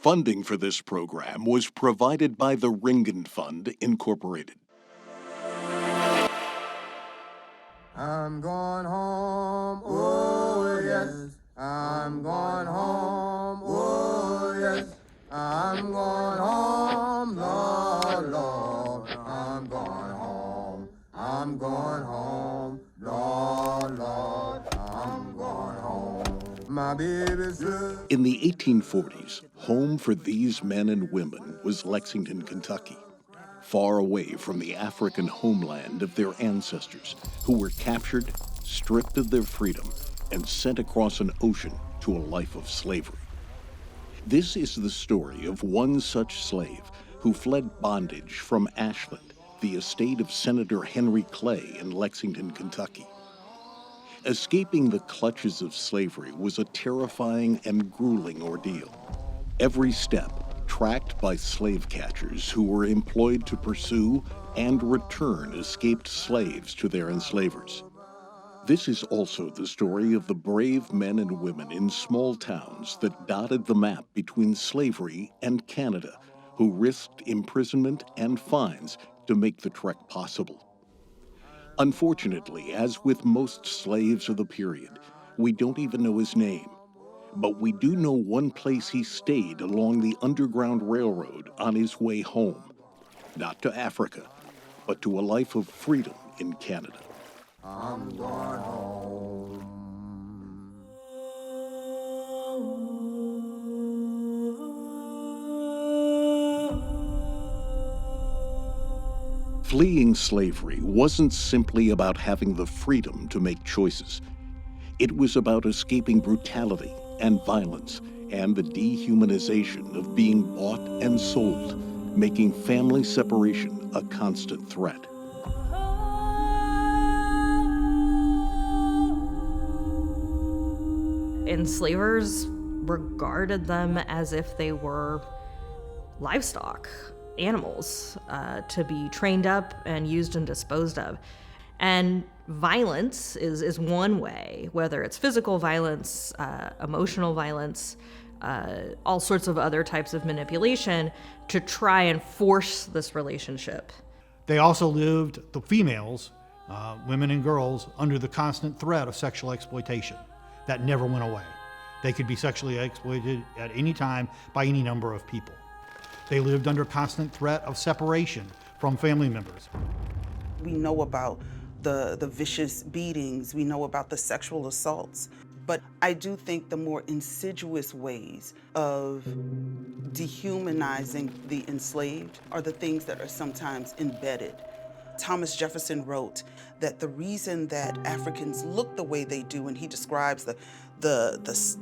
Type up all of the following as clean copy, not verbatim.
Funding for this program was provided by the Ringen Fund, Incorporated. I'm going home, oh yes. I'm going home, oh yes. I'm going home, Lord, Lord. I'm going home. I'm going home, Lord, Lord. I'm going home. My baby's good. In the 1840s, home for these men and women was Lexington, Kentucky, far away from the African homeland of their ancestors, who were captured, stripped of their freedom, and sent across an ocean to a life of slavery. This is the story of one such slave who fled bondage from Ashland, the estate of Senator Henry Clay in Lexington, Kentucky. Escaping the clutches of slavery was a terrifying and grueling ordeal. Every step tracked by slave catchers who were employed to pursue and return escaped slaves to their enslavers. This is also the story of the brave men and women in small towns that dotted the map between slavery and Canada, who risked imprisonment and fines to make the trek possible. Unfortunately, as with most slaves of the period, we don't even know his name. But we do know one place he stayed along the Underground Railroad on his way home, not to Africa, but to a life of freedom in Canada. I'm going home. Fleeing slavery wasn't simply about having the freedom to make choices. It was about escaping brutality and violence and the dehumanization of being bought and sold, making family separation a constant threat. Enslavers regarded them as if they were livestock, animals, to be trained up and used and disposed of. And violence is one way, whether it's physical violence, emotional violence, all sorts of other types of manipulation to try and force this relationship. They also lived, the females, women and girls, under the constant threat of sexual exploitation. That never went away. They could be sexually exploited at any time by any number of people. They lived under constant threat of separation from family members. We know about the vicious beatings, we know about the sexual assaults, but I do think the more insidious ways of dehumanizing the enslaved are the things that are sometimes embedded. Thomas Jefferson wrote that the reason that Africans look the way they do, and he describes the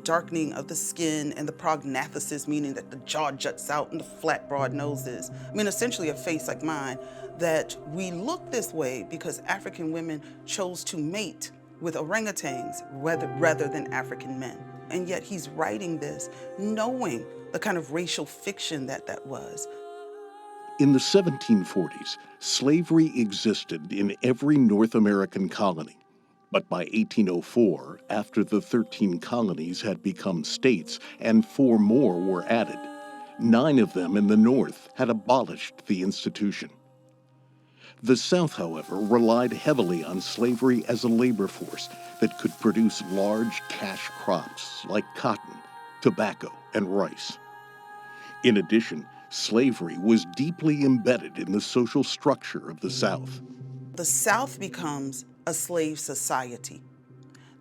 darkening of the skin and the prognathsis, meaning that the jaw juts out and the flat, broad noses. I mean, essentially a face like mine, that we look this way because African women chose to mate with orangutans rather than African men. And yet he's writing this knowing the kind of racial fiction that was. In the 1740s, slavery existed in every North American colony. But by 1804, after the 13 colonies had become states and 4 more were added, 9 of them in the North had abolished the institution. The South, however, relied heavily on slavery as a labor force that could produce large cash crops like cotton, tobacco, and rice. In addition, slavery was deeply embedded in the social structure of the South. The South becomes a slave society.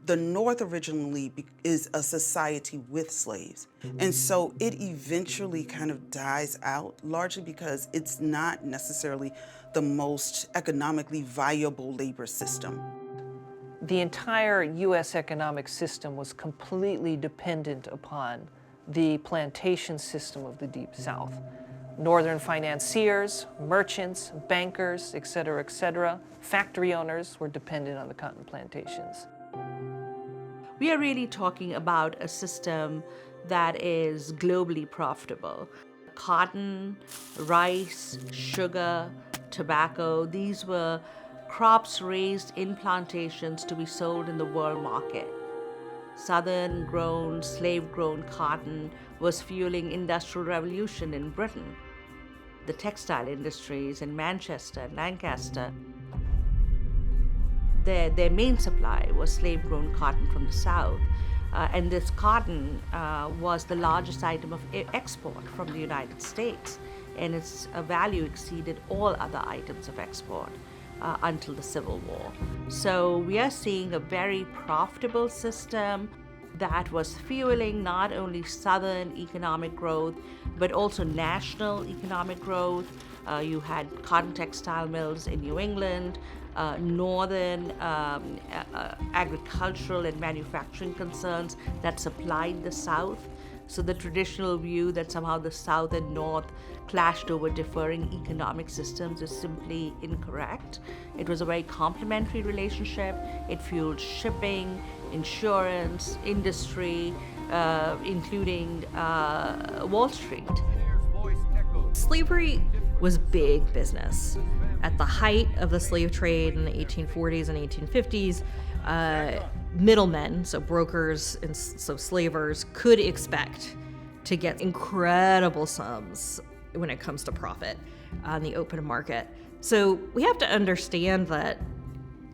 The North originally is a society with slaves. And so it eventually kind of dies out, largely because it's not necessarily the most economically viable labor system. The entire U.S. economic system was completely dependent upon the plantation system of the Deep South. Northern financiers, merchants, bankers, et cetera, factory owners were dependent on the cotton plantations. We are really talking about a system that is globally profitable. Cotton, rice, sugar, tobacco, these were crops raised in plantations to be sold in the world market. Southern-grown, slave-grown cotton was fueling industrial revolution in Britain. The textile industries in Manchester and Lancaster, their main supply was slave-grown cotton from the South. And this cotton was the largest item of export from the United States, and its value exceeded all other items of export until the Civil War. So we are seeing a very profitable system that was fueling not only Southern economic growth, but also national economic growth. You had cotton textile mills in New England, northern agricultural and manufacturing concerns that supplied the South. So the traditional view that somehow the South and North clashed over differing economic systems is simply incorrect. It was a very complementary relationship. It fueled shipping, insurance, industry, including Wall Street. Slavery was big business. At the height of the slave trade in the 1840s and 1850s, middlemen, so brokers and so slavers, could expect to get incredible sums when it comes to profit on the open market. So we have to understand that,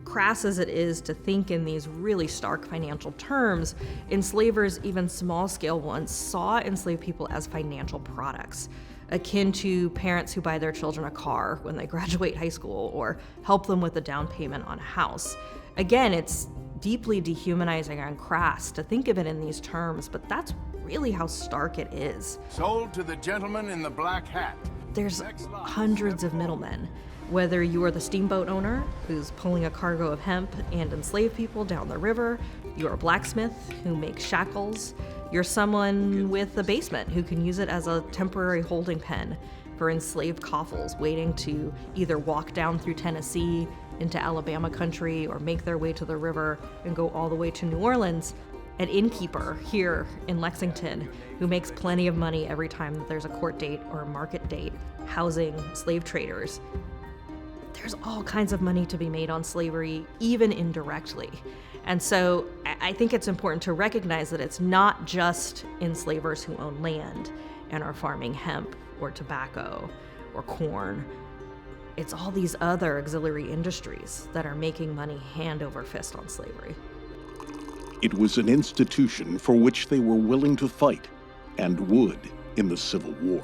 crass as it is to think in these really stark financial terms, enslavers, even small-scale ones, saw enslaved people as financial products, akin to parents who buy their children a car when they graduate high school or help them with a down payment on a house. Again, it's deeply dehumanizing and crass to think of it in these terms, but that's really how stark it is. Sold to the gentleman in the black hat. There's hundreds of middlemen. Whether you are the steamboat owner who's pulling a cargo of hemp and enslaved people down the river, you're a blacksmith who makes shackles, you're someone with a basement who can use it as a temporary holding pen for enslaved coffles waiting to either walk down through Tennessee into Alabama country or make their way to the river and go all the way to New Orleans. An innkeeper here in Lexington who makes plenty of money every time that there's a court date or a market date housing slave traders. There's all kinds of money to be made on slavery, even indirectly. And so I think it's important to recognize that it's not just enslavers who own land and are farming hemp or tobacco or corn. It's all these other auxiliary industries that are making money hand over fist on slavery. It was an institution for which they were willing to fight, and would in the Civil War.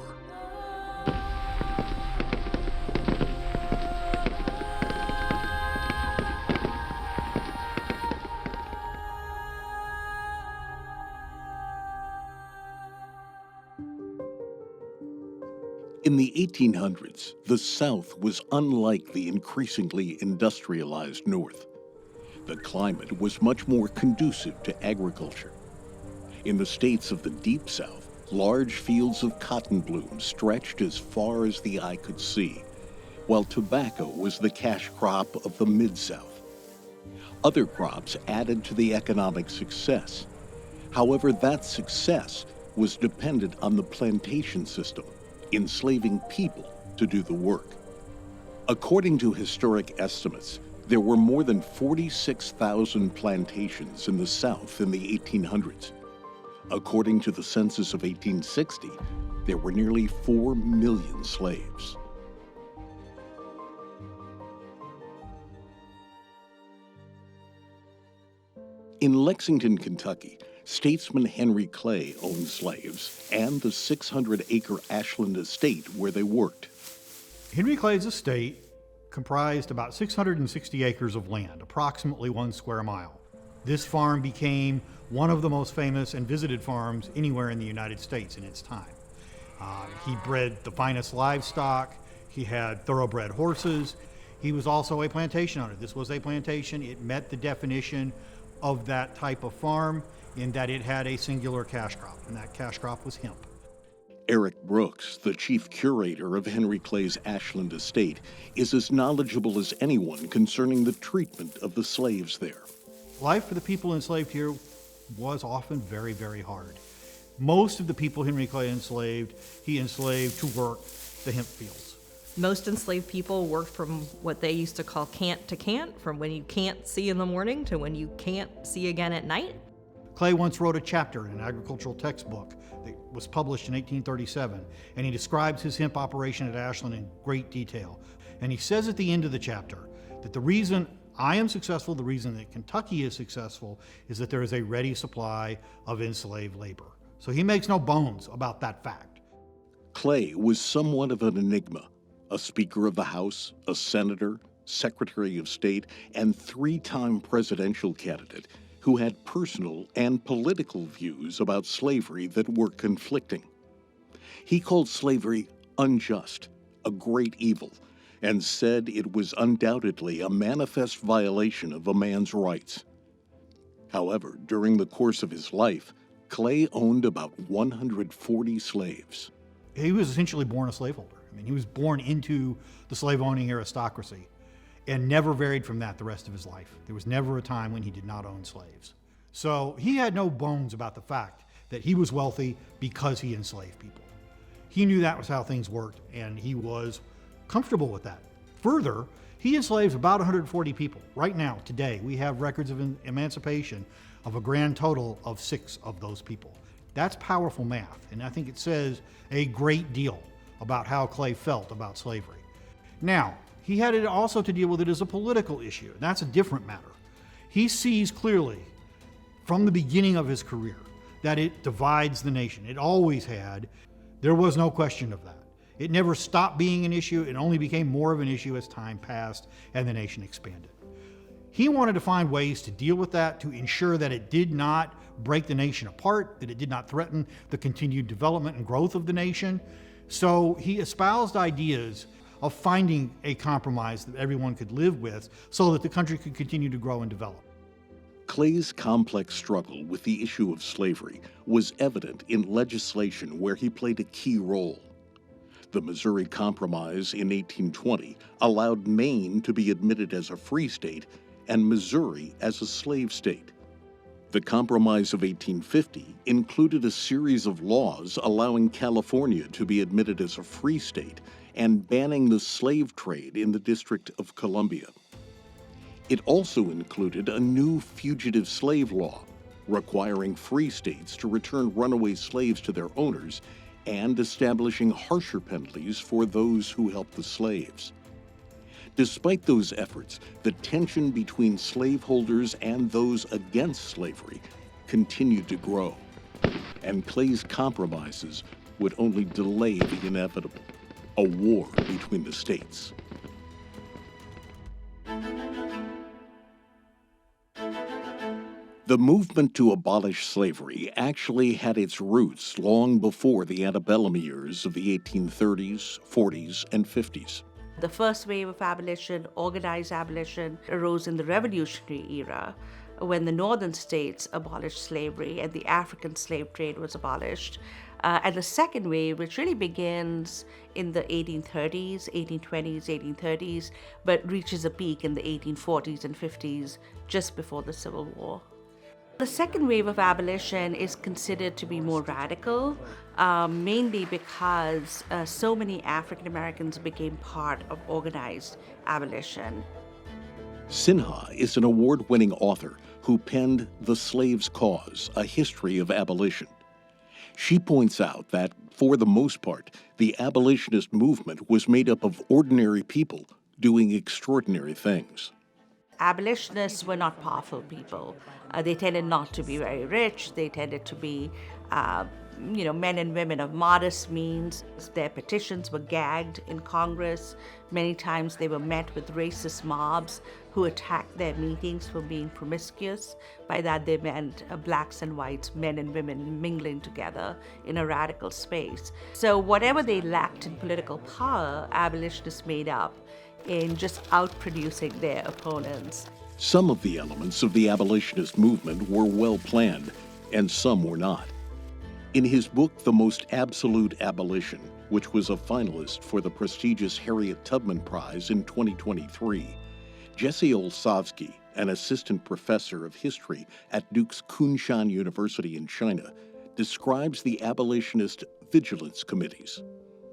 In the 1800s, the South was unlike the increasingly industrialized North. The climate was much more conducive to agriculture. In the states of the Deep South, large fields of cotton bloom stretched as far as the eye could see, while tobacco was the cash crop of the Mid-South. Other crops added to the economic success. However, that success was dependent on the plantation system, enslaving people to do the work. According to historic estimates, there were more than 46,000 plantations in the South in the 1800s. According to the census of 1860, there were nearly 4 million slaves. In Lexington, Kentucky, statesman Henry Clay owned slaves and the 600-acre Ashland estate where they worked. Henry Clay's estate comprised about 660 acres of land, approximately 1 square mile. This farm became one of the most famous and visited farms anywhere in the United States in its time. He bred the finest livestock. He had thoroughbred horses. He was also a plantation owner. This was a plantation. It met the definition of that type of farm in that it had a singular cash crop, and that cash crop was hemp. Eric Brooks, the chief curator of Henry Clay's Ashland estate, is as knowledgeable as anyone concerning the treatment of the slaves there. Life for the people enslaved here was often very, very hard. Most of the people Henry Clay enslaved, he enslaved to work the hemp fields. Most enslaved people worked from what they used to call cant to cant, from when you can't see in the morning to when you can't see again at night. Clay once wrote a chapter in an agricultural textbook that was published in 1837, and he describes his hemp operation at Ashland in great detail. And he says at the end of the chapter that the reason I am successful, the reason that Kentucky is successful, is that there is a ready supply of enslaved labor. So he makes no bones about that fact. Clay was somewhat of an enigma, a Speaker of the House, a senator, Secretary of State, and three-time presidential candidate who had personal and political views about slavery that were conflicting. He called slavery unjust, a great evil, and said it was undoubtedly a manifest violation of a man's rights. However, during the course of his life, Clay owned about 140 slaves. He was essentially born a slaveholder. I mean, he was born into the slave-owning aristocracy and never varied from that the rest of his life. There was never a time when he did not own slaves. So he had no bones about the fact that he was wealthy because he enslaved people. He knew that was how things worked, and he was comfortable with that. Further, he enslaves about 140 people. Right now, today, we have records of emancipation of a grand total of 6 of those people. That's powerful math, and I think it says a great deal about how Clay felt about slavery. Now, he had it also to deal with it as a political issue. That's a different matter. He sees clearly from the beginning of his career that it divides the nation. It always had. There was no question of that. It never stopped being an issue. It only became more of an issue as time passed and the nation expanded. He wanted to find ways to deal with that, to ensure that it did not break the nation apart, that it did not threaten the continued development and growth of the nation. So he espoused ideas of finding a compromise that everyone could live with so that the country could continue to grow and develop. Clay's complex struggle with the issue of slavery was evident in legislation where he played a key role. The Missouri Compromise in 1820 allowed Maine to be admitted as a free state and Missouri as a slave state. The Compromise of 1850 included a series of laws allowing California to be admitted as a free state and banning the slave trade in the District of Columbia. It also included a new fugitive slave law, requiring free states to return runaway slaves to their owners and establishing harsher penalties for those who helped the slaves. Despite those efforts, the tension between slaveholders and those against slavery continued to grow, and Clay's compromises would only delay the inevitable, a war between the states. The movement to abolish slavery actually had its roots long before the antebellum years of the 1830s, 40s, and 50s. The first wave of abolition, organized abolition, arose in the Revolutionary era when the northern states abolished slavery and the African slave trade was abolished. And the second wave, which really begins in the 1830s, 1820s, 1830s, but reaches a peak in the 1840s and 50s, just before the Civil War. The second wave of abolition is considered to be more radical, mainly because so many African Americans became part of organized abolition. Sinha is an award-winning author who penned The Slave's Cause, A History of Abolition. She points out that, for the most part, the abolitionist movement was made up of ordinary people doing extraordinary things. Abolitionists were not powerful people. They tended not to be very rich. They tended to be, men and women of modest means. Their petitions were gagged in Congress. Many times they were met with racist mobs who attacked their meetings for being promiscuous. By that they meant blacks and whites, men and women mingling together in a radical space. So whatever they lacked in political power, abolitionists made up in just outproducing their opponents. Some of the elements of the abolitionist movement were well planned, and some were not. In his book, The Most Absolute Abolition, which was a finalist for the prestigious Harriet Tubman Prize in 2023, Jesse Olsavsky, an assistant professor of history at Duke's Kunshan University in China, describes the abolitionist vigilance committees.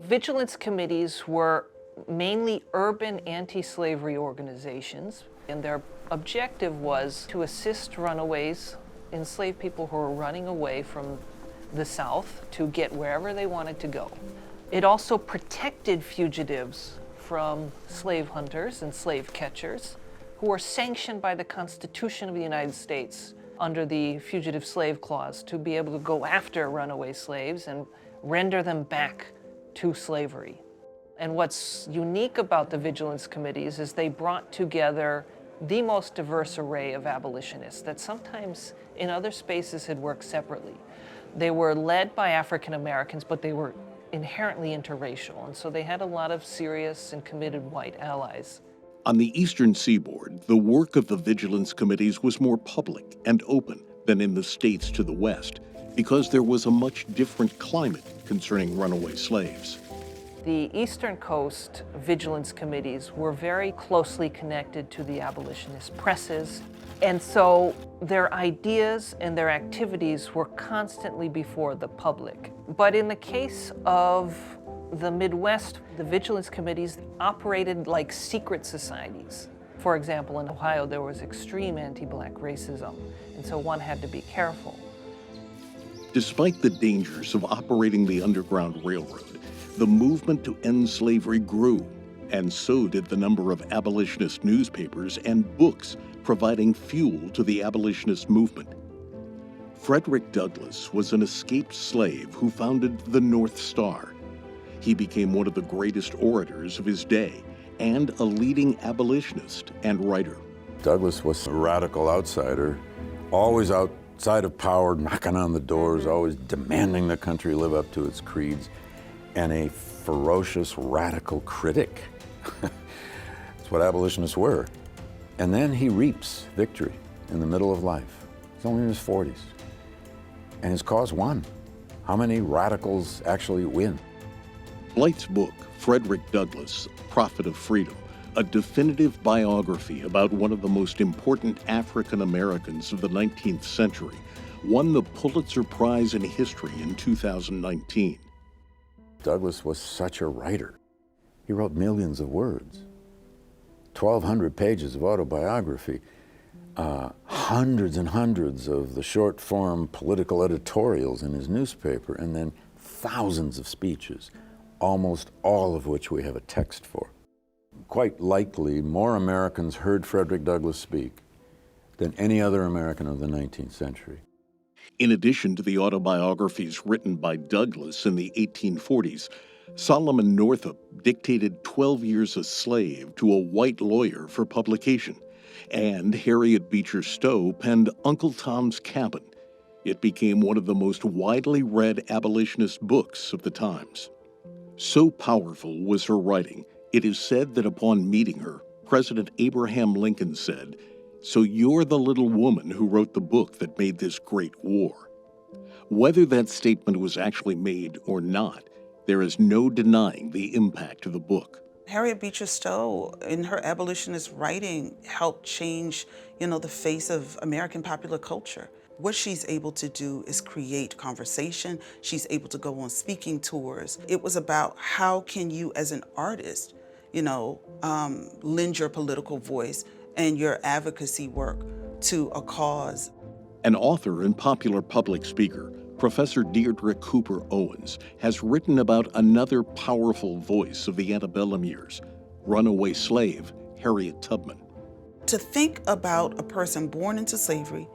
Vigilance committees were mainly urban anti-slavery organizations, and their objective was to assist runaways, enslaved people who were running away from the South to get wherever they wanted to go. It also protected fugitives from slave hunters and slave catchers who were sanctioned by the Constitution of the United States under the Fugitive Slave Clause to be able to go after runaway slaves and render them back to slavery. And what's unique about the Vigilance Committees is they brought together the most diverse array of abolitionists that sometimes in other spaces had worked separately. They were led by African Americans, but they were inherently interracial, and so they had a lot of serious and committed white allies. On the eastern seaboard, the work of the Vigilance Committees was more public and open than in the states to the west, because there was a much different climate concerning runaway slaves. The Eastern Coast Vigilance Committees were very closely connected to the abolitionist presses, and so their ideas and their activities were constantly before the public. But in the case of the Midwest, the Vigilance Committees operated like secret societies. For example, in Ohio, there was extreme anti-Black racism, and so one had to be careful. Despite the dangers of operating the Underground Railroad, the movement to end slavery grew, and so did the number of abolitionist newspapers and books providing fuel to the abolitionist movement. Frederick Douglass was an escaped slave who founded the North Star. He became one of the greatest orators of his day and a leading abolitionist and writer. Douglass was a radical outsider, always outside of power, knocking on the doors, always demanding the country live up to its creeds, and a ferocious radical critic. That's what abolitionists were. And then he reaps victory in the middle of life. He's only in his 40s. And his cause won. How many radicals actually win? Blight's book, Frederick Douglass, Prophet of Freedom, a definitive biography about one of the most important African Americans of the 19th century, won the Pulitzer Prize in History in 2019. Douglass was such a writer. He wrote millions of words, 1,200 pages of autobiography, hundreds and hundreds of the short-form political editorials in his newspaper, and then thousands of speeches, almost all of which we have a text for. Quite likely, more Americans heard Frederick Douglass speak than any other American of the 19th century. In addition to the autobiographies written by Douglass in the 1840s, Solomon Northup dictated 12 Years a Slave to a white lawyer for publication, and Harriet Beecher Stowe penned Uncle Tom's Cabin. It became one of the most widely read abolitionist books of the times. So powerful was her writing, it is said that upon meeting her, President Abraham Lincoln said, "So you're the little woman who wrote the book that made this great war." Whether that statement was actually made or not, there is no denying the impact of the book. Harriet Beecher Stowe, in her abolitionist writing, helped change, the face of American popular culture. What she's able to do is create conversation. She's able to go on speaking tours. It was about how can you as an artist, lend your political voice and your advocacy work to a cause. An author and popular public speaker, Professor Deirdre Cooper Owens, has written about another powerful voice of the antebellum years, runaway slave Harriet Tubman. To think about a person born into slavery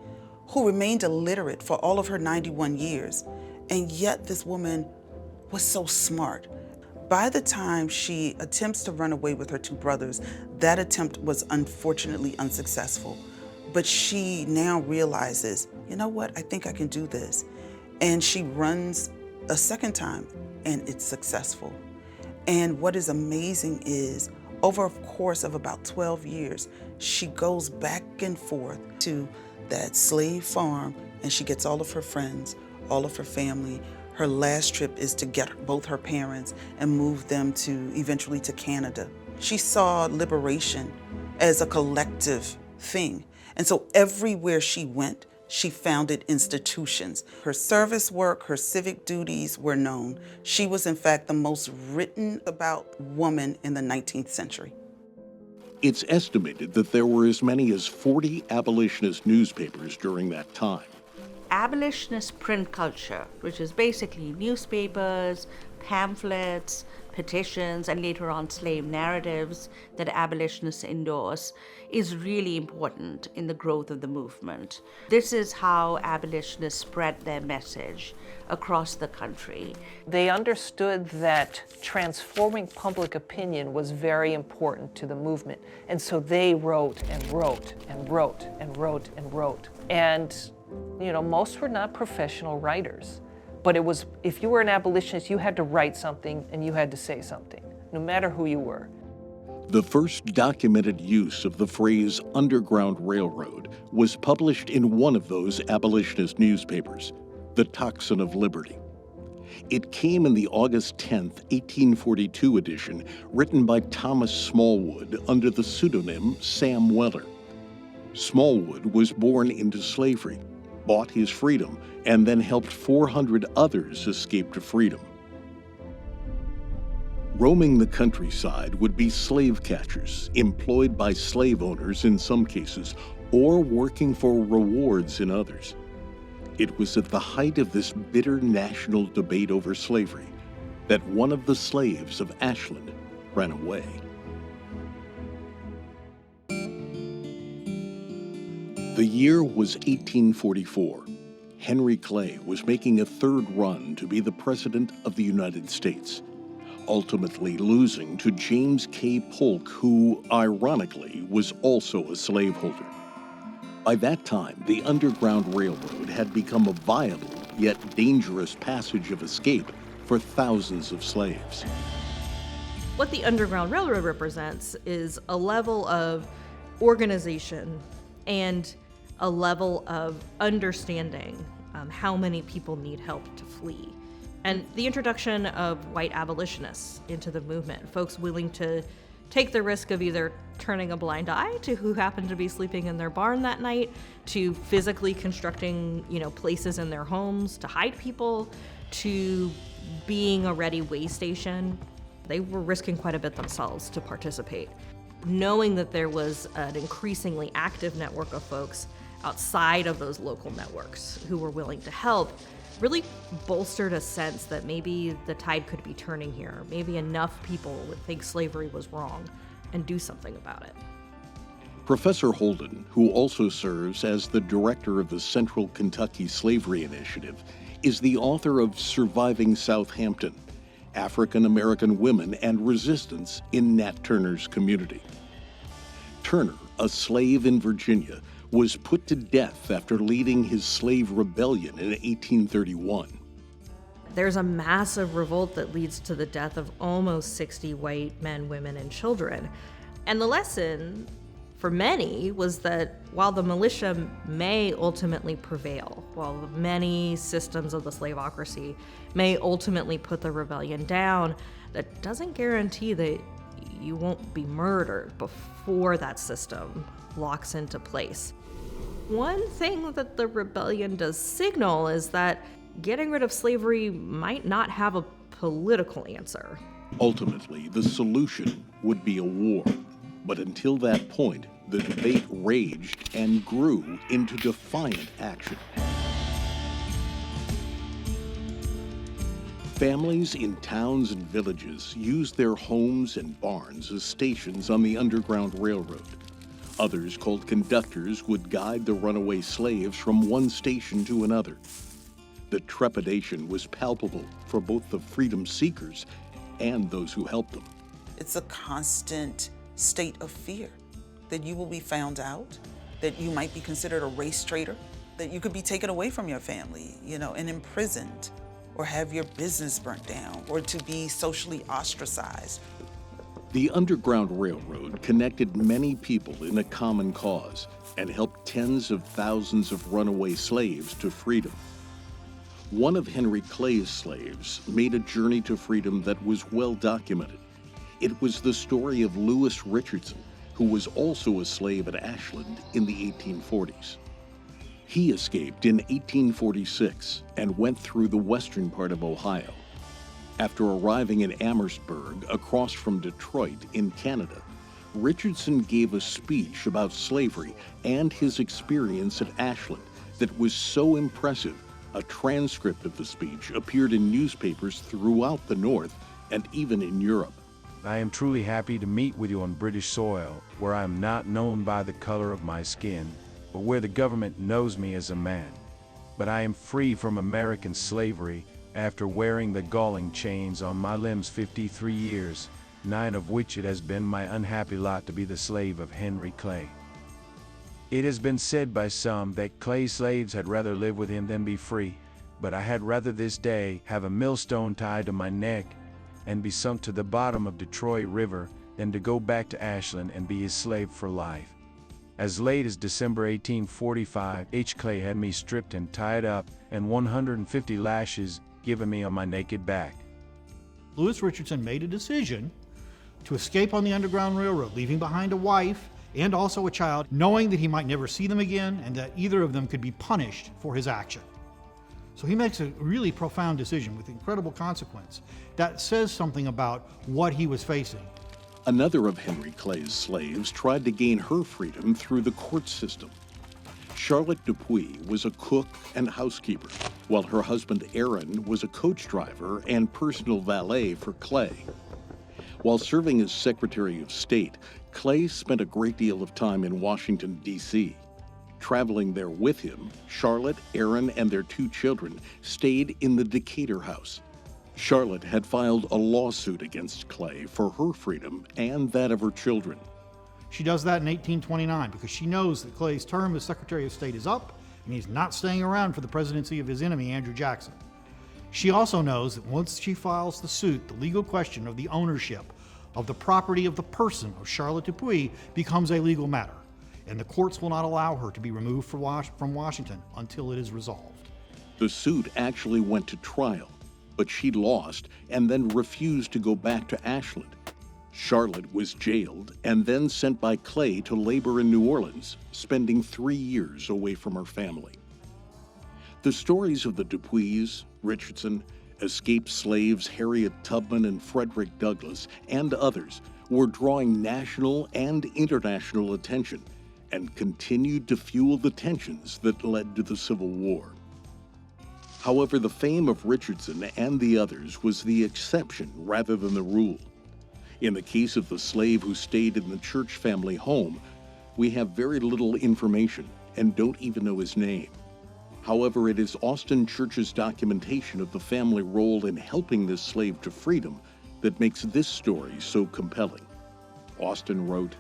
who remained illiterate for all of her 91 years, and yet this woman was so smart. By the time she attempts to run away with her two brothers, that attempt was unfortunately unsuccessful. But she now realizes, you know what, I think I can do this. And she runs a second time, and it's successful. And what is amazing is, over a course of about 12 years, she goes back and forth to that slave farm, and she gets all of her friends, all of her family. Her last trip is to get both her parents and move them eventually to Canada. She saw liberation as a collective thing. And so everywhere she went, she founded institutions. Her service work, her civic duties were known. She was, in fact, the most written about woman in the 19th century. It's estimated that there were as many as 40 abolitionist newspapers during that time. abolitionist print culture, which is basically newspapers, pamphlets, petitions, and later on slave narratives that abolitionists endorse, is really important in the growth of the movement. This is how abolitionists spread their message across the country. They understood that transforming public opinion was very important to the movement, and so they wrote and wrote and wrote and wrote and wrote. And, you know, most were not professional writers. But it was, if you were an abolitionist, you had to write something and you had to say something, no matter who you were. The first documented use of the phrase Underground Railroad was published in one of those abolitionist newspapers, the Tocsin of Liberty. It came in the August 10, 1842 edition, written by Thomas Smallwood under the pseudonym Sam Weller. Smallwood was born into slavery, bought his freedom, and then helped 400 others escape to freedom. Roaming the countryside would be slave catchers, employed by slave owners in some cases, or working for rewards in others. It was at the height of this bitter national debate over slavery that one of the slaves of Ashland ran away. The year was 1844. Henry Clay was making a third run to be the President of the United States, ultimately losing to James K. Polk, who, ironically, was also a slaveholder. By that time, the Underground Railroad had become a viable yet dangerous passage of escape for thousands of slaves. What the Underground Railroad represents is a level of organization and a level of understanding how many people need help to flee. And the introduction of white abolitionists into the movement, folks willing to take the risk of either turning a blind eye to who happened to be sleeping in their barn that night, to physically constructing, places in their homes to hide people, to being a ready way station. They were risking quite a bit themselves to participate. Knowing that there was an increasingly active network of folks outside of those local networks who were willing to help really bolstered a sense that maybe the tide could be turning here. Maybe enough people would think slavery was wrong and do something about it. Professor Holden, who also serves as the director of the Central Kentucky Slavery Initiative, is the author of Surviving Southampton, African American Women and Resistance in Nat Turner's Community. Turner, a slave in Virginia, was put to death after leading his slave rebellion in 1831. There's a massive revolt that leads to the death of almost 60 white men, women, and children. And the lesson for many was that while the militia may ultimately prevail, while the many systems of the slaveocracy may ultimately put the rebellion down, that doesn't guarantee that you won't be murdered before that system locks into place. One thing that the rebellion does signal is that getting rid of slavery might not have a political answer. Ultimately, the solution would be a war. But until that point, the debate raged and grew into defiant action. Families in towns and villages used their homes and barns as stations on the Underground Railroad. Others, called conductors, would guide the runaway slaves from one station to another. The trepidation was palpable for both the freedom seekers and those who helped them. It's a constant state of fear that you will be found out, that you might be considered a race traitor, that you could be taken away from your family, and imprisoned, or have your business burnt down, or to be socially ostracized. The Underground Railroad connected many people in a common cause and helped tens of thousands of runaway slaves to freedom. One of Henry Clay's slaves made a journey to freedom that was well documented. It was the story of Lewis Richardson, who was also a slave at Ashland in the 1840s. He escaped in 1846 and went through the western part of Ohio. After arriving in Amherstburg, across from Detroit in Canada, Richardson gave a speech about slavery and his experience at Ashland that was so impressive, a transcript of the speech appeared in newspapers throughout the North and even in Europe. I am truly happy to meet with you on British soil, where I am not known by the color of my skin, but where the government knows me as a man. But I am free from American slavery after wearing the galling chains on my limbs 53 years, 9 of which it has been my unhappy lot to be the slave of Henry Clay. It has been said by some that Clay's slaves had rather live with him than be free, but I had rather this day have a millstone tied to my neck and be sunk to the bottom of Detroit River than to go back to Ashland and be his slave for life. As late as December 1845, H. Clay had me stripped and tied up, and 150 lashes given me on my naked back. Louis Richardson made a decision to escape on the Underground Railroad, leaving behind a wife and also a child, knowing that he might never see them again and that either of them could be punished for his action. So he makes a really profound decision with incredible consequence that says something about what he was facing. Another of Henry Clay's slaves tried to gain her freedom through the court system. Charlotte Dupuy was a cook and housekeeper, while her husband Aaron was a coach driver and personal valet for Clay. While serving as Secretary of State, Clay spent a great deal of time in Washington, D.C. Traveling there with him, Charlotte, Aaron, and their 2 children stayed in the Decatur house. Charlotte had filed a lawsuit against Clay for her freedom and that of her children. She does that in 1829 because she knows that Clay's term as Secretary of State is up and he's not staying around for the presidency of his enemy, Andrew Jackson. She also knows that once she files the suit, the legal question of the ownership of the property of the person of Charlotte Dupuy becomes a legal matter, and the courts will not allow her to be removed from Washington until it is resolved. The suit actually went to trial, but she lost and then refused to go back to Ashland. Charlotte was jailed and then sent by Clay to labor in New Orleans, spending 3 years away from her family. The stories of the Dupuys, Richardson, escaped slaves Harriet Tubman and Frederick Douglass, and others were drawing national and international attention and continued to fuel the tensions that led to the Civil War. However, the fame of Richardson and the others was the exception rather than the rule. In the case of the slave who stayed in the Church family home, we have very little information and don't even know his name. However, it is Austin Church's documentation of the family role in helping this slave to freedom that makes this story so compelling. Austin wrote,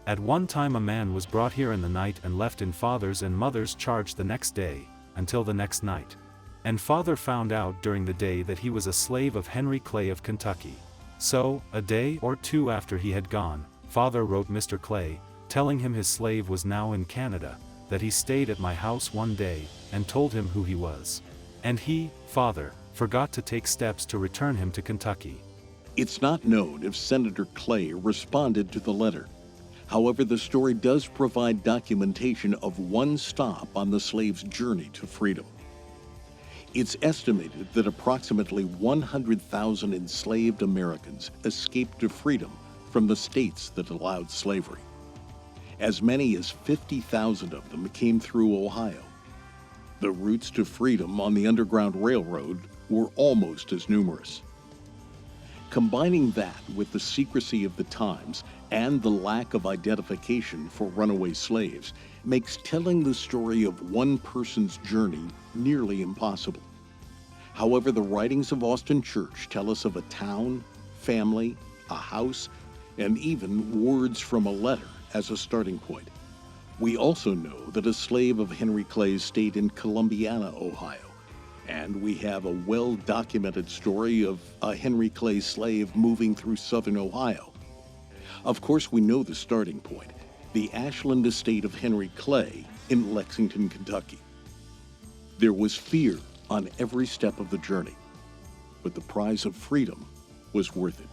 "At one time a man was brought here in the night and left in father's and mother's charge the next day, until the next night. And father found out during the day that he was a slave of Henry Clay of Kentucky. So, a day or 2 after he had gone, father wrote Mr. Clay, telling him his slave was now in Canada, that he stayed at my house one day, and told him who he was. And he, father, forgot to take steps to return him to Kentucky." It's not known if Senator Clay responded to the letter. However, the story does provide documentation of one stop on the slave's journey to freedom. It's estimated that approximately 100,000 enslaved Americans escaped to freedom from the states that allowed slavery. As many as 50,000 of them came through Ohio. The routes to freedom on the Underground Railroad were almost as numerous. Combining that with the secrecy of the times and the lack of identification for runaway slaves makes telling the story of one person's journey nearly impossible. However, the writings of Austin Church tell us of a town, family, a house, and even words from a letter as a starting point. We also know that a slave of Henry Clay's stayed in Columbiana, Ohio, and we have a well-documented story of a Henry Clay slave moving through southern Ohio. Of course, we know the starting point, the Ashland estate of Henry Clay in Lexington, Kentucky. There was fear on every step of the journey, but the prize of freedom was worth it.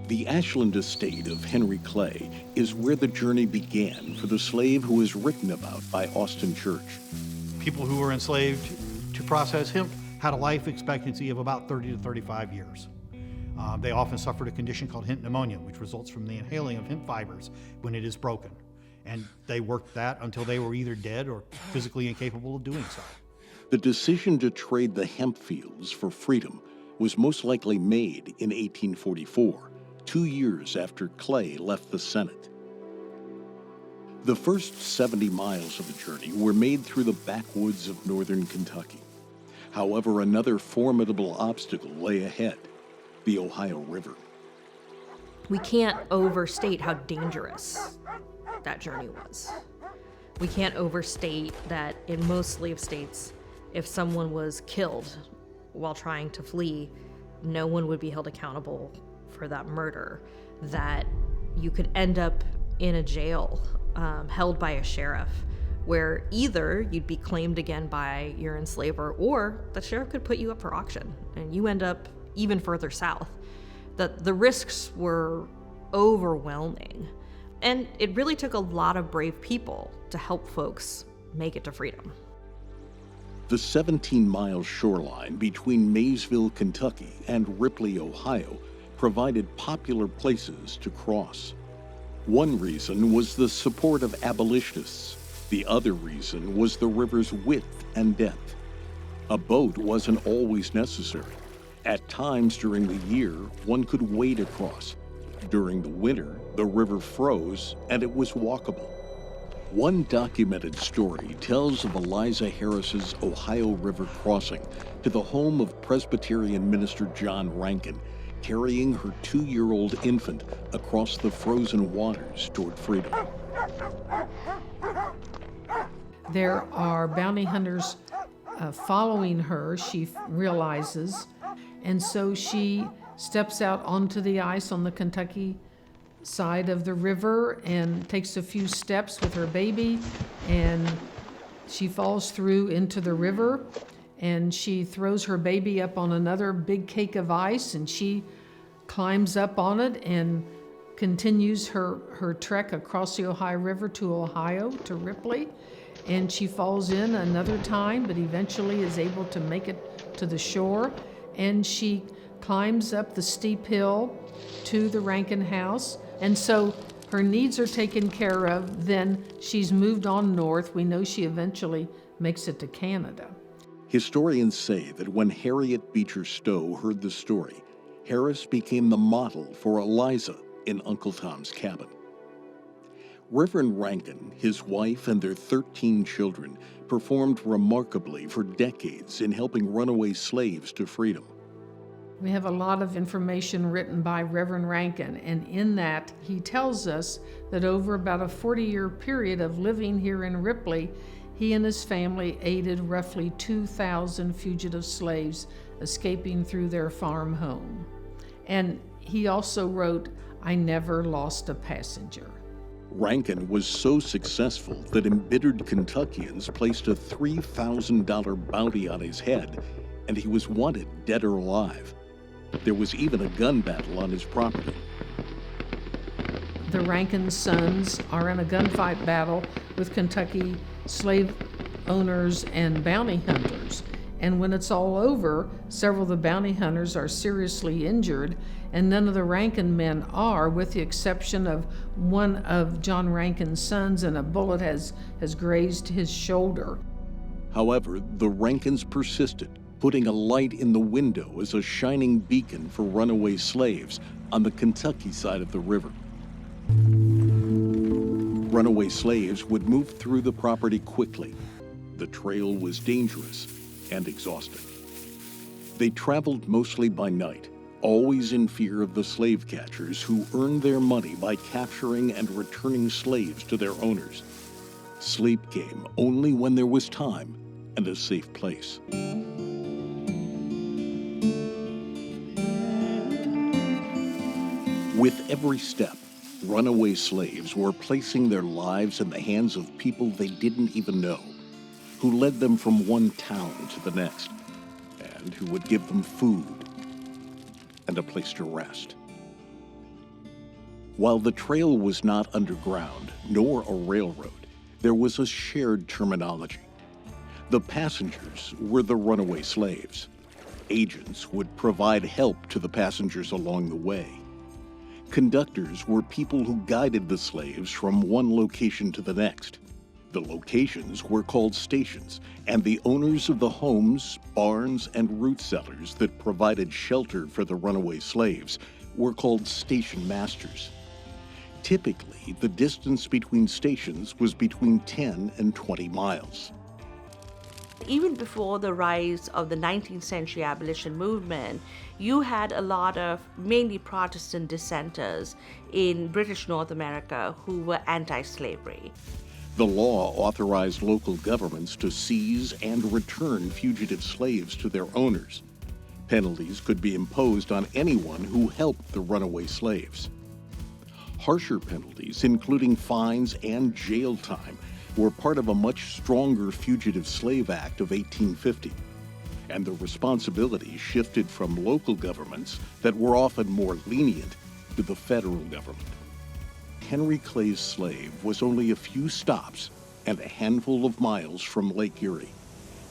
The Ashland estate of Henry Clay is where the journey began for the slave who is written about by Austin Church. People who were enslaved to process hemp had a life expectancy of about 30 to 35 years. They often suffered a condition called hint pneumonia, which results from the inhaling of hint fibers when it is broken. And they worked that until they were either dead or physically incapable of doing so. The decision to trade the hemp fields for freedom was most likely made in 1844, 2 years after Clay left the Senate. The first 70 miles of the journey were made through the backwoods of northern Kentucky. However, another formidable obstacle lay ahead: the Ohio River. We can't overstate how dangerous that journey was. We can't overstate that in most slave states, if someone was killed while trying to flee, no one would be held accountable for that murder, that you could end up in a jail held by a sheriff, where either you'd be claimed again by your enslaver, or the sheriff could put you up for auction and you end up even further south. The risks were overwhelming, and it really took a lot of brave people to help folks make it to freedom. The 17-mile shoreline between Maysville, Kentucky and Ripley, Ohio provided popular places to cross. One reason was the support of abolitionists. The other reason was the river's width and depth. A boat wasn't always necessary. At times during the year, one could wade across. During the winter, the river froze and it was walkable. One documented story tells of Eliza Harris's Ohio River crossing to the home of Presbyterian minister John Rankin, carrying her 2-year-old infant across the frozen waters toward freedom. There are bounty hunters following her, she realizes, and so she steps out onto the ice on the Kentucky side of the river and takes a few steps with her baby, and she falls through into the river, and she throws her baby up on another big cake of ice, and she climbs up on it and continues her trek across the Ohio River to Ohio, to Ripley, and she falls in another time, but eventually is able to make it to the shore, and she climbs up the steep hill to the Rankin house. And so her needs are taken care of. Then she's moved on north. We know she eventually makes it to Canada. Historians say that when Harriet Beecher Stowe heard the story, Harris became the model for Eliza in Uncle Tom's Cabin. Reverend Rankin, his wife, and their 13 children performed remarkably for decades in helping runaway slaves to freedom. We have a lot of information written by Reverend Rankin, and in that he tells us that over about a 40-year period of living here in Ripley, he and his family aided roughly 2,000 fugitive slaves escaping through their farm home. And he also wrote, "I never lost a passenger." Rankin was so successful that embittered Kentuckians placed a $3,000 bounty on his head, and he was wanted dead or alive. There was even a gun battle on his property. The Rankin sons are in a gunfight battle with Kentucky slave owners and bounty hunters. And when it's all over, several of the bounty hunters are seriously injured, and none of the Rankin men are, with the exception of one of John Rankin's sons, and a bullet has grazed his shoulder. However, the Rankins persisted, putting a light in the window as a shining beacon for runaway slaves on the Kentucky side of the river. Runaway slaves would move through the property quickly. The trail was dangerous and exhausting. They traveled mostly by night, always in fear of the slave catchers who earned their money by capturing and returning slaves to their owners. Sleep came only when there was time and a safe place. With every step, runaway slaves were placing their lives in the hands of people they didn't even know, who led them from one town to the next, and who would give them food and a place to rest. While the trail was not underground, nor a railroad, there was a shared terminology. The passengers were the runaway slaves. Agents would provide help to the passengers along the way. Conductors were people who guided the slaves from one location to the next. The locations were called stations, and the owners of the homes, barns, and root cellars that provided shelter for the runaway slaves were called station masters. Typically, the distance between stations was between 10 and 20 miles. Even before the rise of the 19th century abolition movement, you had a lot of mainly Protestant dissenters in British North America who were anti-slavery. The law authorized local governments to seize and return fugitive slaves to their owners. Penalties could be imposed on anyone who helped the runaway slaves. Harsher penalties, including fines and jail time, were part of a much stronger Fugitive Slave Act of 1850, and the responsibility shifted from local governments that were often more lenient to the federal government. Henry Clay's slave was only a few stops and a handful of miles from Lake Erie,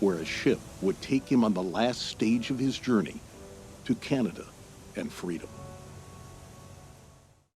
where a ship would take him on the last stage of his journey to Canada and freedom.